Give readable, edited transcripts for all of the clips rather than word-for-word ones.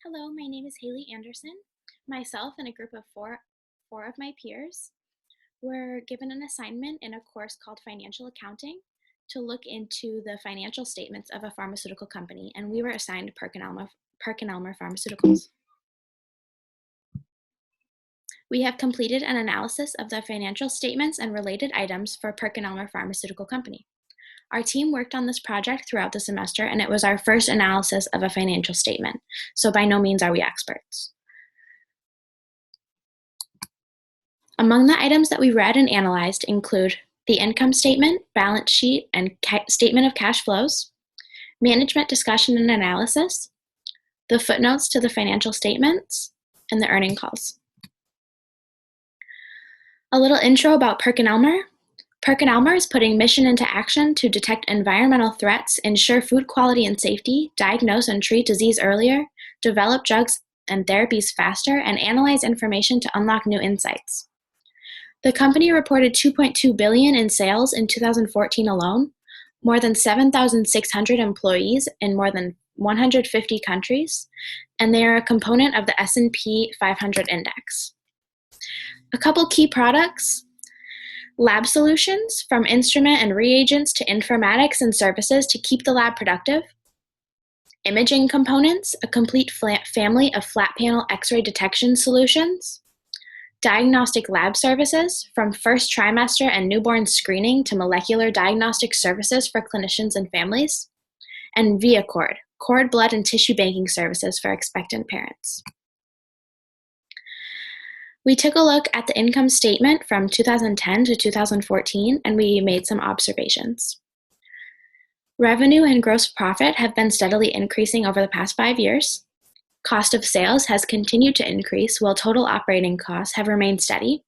Hello, my name is Haley Anderson. Myself and a group of four of my peers were given an assignment in a course called Financial Accounting to look into the financial statements of a pharmaceutical company, and we were assigned PerkinElmer Pharmaceuticals. We have completed an analysis of the financial statements and related items for PerkinElmer Pharmaceutical Company. Our team worked on this project throughout the semester, and it was our first analysis of a financial statement, so by no means are we experts. Among the items that we read and analyzed include the income statement, balance sheet, and statement of cash flows, management discussion and analysis, the footnotes to the financial statements, and the earning calls. A little intro about PerkinElmer. PerkinElmer is putting mission into action to detect environmental threats, ensure food quality and safety, diagnose and treat disease earlier, develop drugs and therapies faster, and analyze information to unlock new insights. The company reported $2.2 billion in sales in 2014 alone, more than 7,600 employees in more than 150 countries, and they are a component of the S&P 500 index. A couple key products: lab solutions, from instrument and reagents to informatics and services to keep the lab productive; imaging components, a complete family of flat panel X-ray detection solutions; diagnostic lab services, from first trimester and newborn screening to molecular diagnostic services for clinicians and families; and ViaCord, cord blood and tissue banking services for expectant parents. We took a look at the income statement from 2010 to 2014, and we made some observations. Revenue and gross profit have been steadily increasing over the past 5 years. Cost of sales has continued to increase, while total operating costs have remained steady.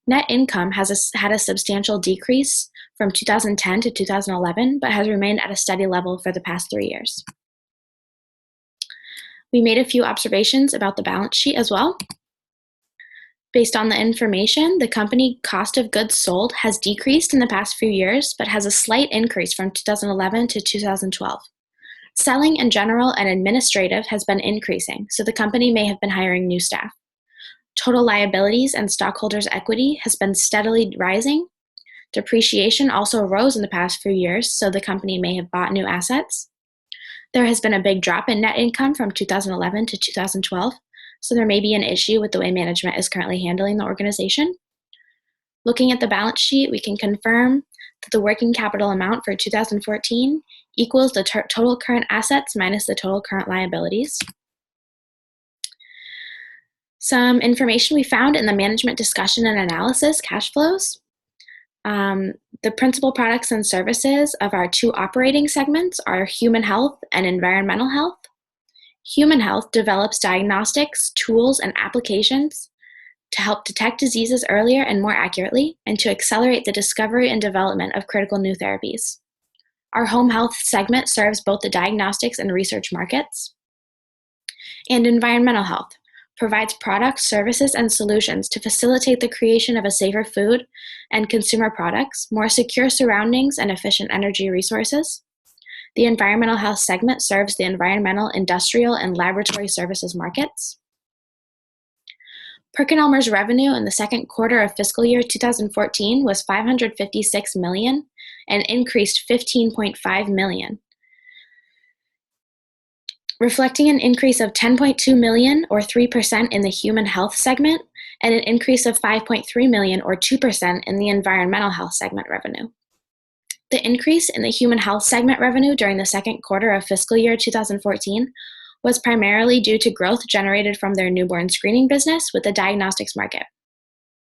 Net income has had a substantial decrease from 2010 to 2011, but has remained at a steady level for the past 3 years. We made a few observations about the balance sheet as well. Based on the information, the company cost of goods sold has decreased in the past few years, but has a slight increase from 2011 to 2012. Selling and general and administrative has been increasing, so the company may have been hiring new staff. Total liabilities and stockholders' equity has been steadily rising. Depreciation also rose in the past few years, so the company may have bought new assets. There has been a big drop in net income from 2011 to 2012. So there may be an issue with the way management is currently handling the organization. Looking at the balance sheet, we can confirm that the working capital amount for 2014 equals the total current assets minus the total current liabilities. Some information we found in the management discussion and analysis, cash flows. The principal products and services of our two operating segments are human health and environmental health. Human health develops diagnostics, tools, and applications to help detect diseases earlier and more accurately, and to accelerate the discovery and development of critical new therapies. Our home health segment serves both the diagnostics and research markets. And environmental health provides products, services, and solutions to facilitate the creation of a safer food and consumer products, more secure surroundings, and efficient energy resources. The environmental health segment serves the environmental, industrial, and laboratory services markets. PerkinElmer's revenue in the second quarter of fiscal year 2014 was $556 million and increased $15.5 million, reflecting an increase of $10.2 million or 3% in the human health segment and an increase of $5.3 million or 2% in the environmental health segment revenue. The increase in the human health segment revenue during the second quarter of fiscal year 2014 was primarily due to growth generated from their newborn screening business with the diagnostics market.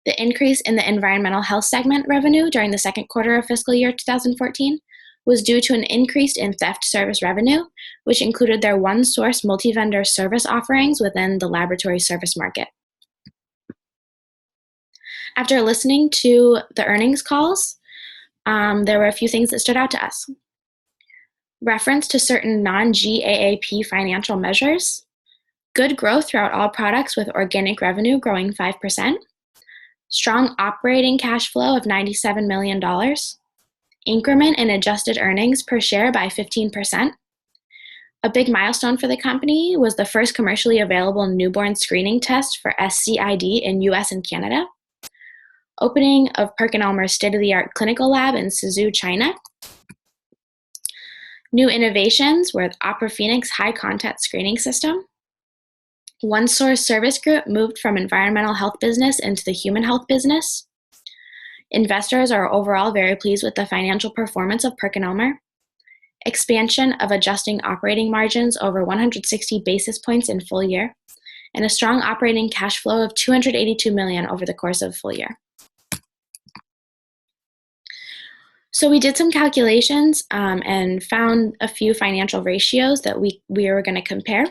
The increase in the environmental health segment revenue during the second quarter of fiscal year 2014 was due to an increase in theft service revenue, which included their one-source multi-vendor service offerings within the laboratory service market. After listening to the earnings calls, there were a few things that stood out to us. Reference to certain non-GAAP financial measures, good growth throughout all products with organic revenue growing 5%, strong operating cash flow of $97 million, increment in adjusted earnings per share by 15%, A big milestone for the company was the first commercially available newborn screening test for SCID in US and Canada, opening of PerkinElmer's state-of-the-art clinical lab in Suzhou, China. New innovations were the Opera Phoenix high-content screening system. OneSource Service Group moved from environmental health business into the human health business. Investors are overall very pleased with the financial performance of PerkinElmer. Expansion of adjusting operating margins over 160 basis points in full year, and a strong operating cash flow of $282 million over the course of full year. So we did some calculations and found a few financial ratios that we were going to compare.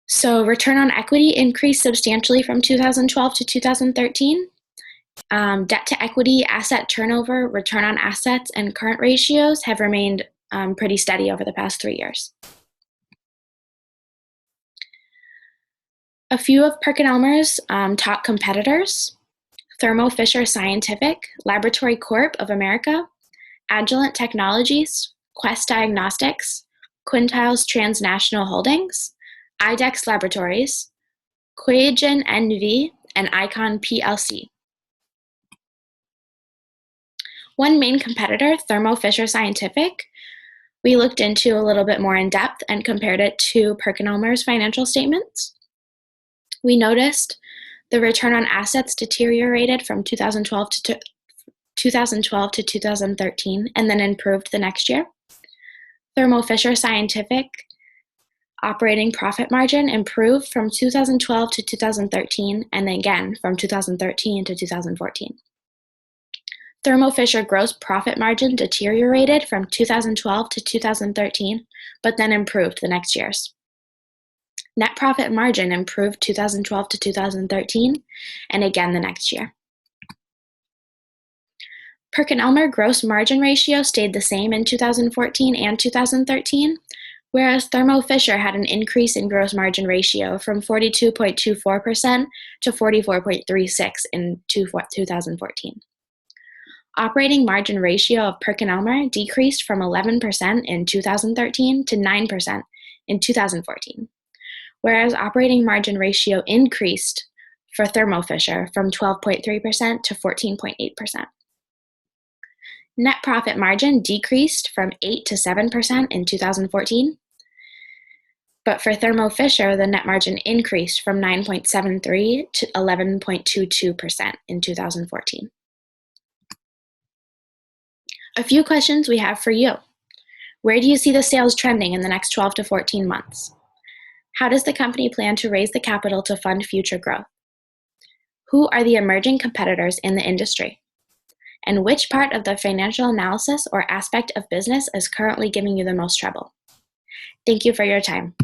So return on equity increased substantially from 2012 to 2013. Debt to equity, asset turnover, return on assets, and current ratios have remained pretty steady over the past 3 years. A few of PerkinElmer's top competitors: Thermo Fisher Scientific, Laboratory Corp of America, Agilent Technologies, Quest Diagnostics, Quintiles Transnational Holdings, IDEX Laboratories, Qiagen NV, and Icon plc. One main competitor, Thermo Fisher Scientific, we looked into a little bit more in depth and compared it to PerkinElmer's financial statements. We noticed the return on assets deteriorated from 2012 to 2013 and then improved the next year. Thermo Fisher Scientific operating profit margin improved from 2012 to 2013 and again from 2013 to 2014. Thermo Fisher gross profit margin deteriorated from 2012 to 2013, but then improved the next years. Net profit margin improved 2012 to 2013, and again the next year. PerkinElmer gross margin ratio stayed the same in 2014 and 2013, whereas Thermo Fisher had an increase in gross margin ratio from 42.24% to 44.36% in 2014. Operating margin ratio of PerkinElmer decreased from 11% in 2013 to 9% in 2014, whereas operating margin ratio increased for Thermo Fisher from 12.3% to 14.8%. Net profit margin decreased from 8 to 7% in 2014, but for Thermo Fisher, the net margin increased from 9.73% to 11.22% in 2014. A few questions we have for you. Where do you see the sales trending in the next 12 to 14 months? How does the company plan to raise the capital to fund future growth? Who are the emerging competitors in the industry? And which part of the financial analysis or aspect of business is currently giving you the most trouble? Thank you for your time.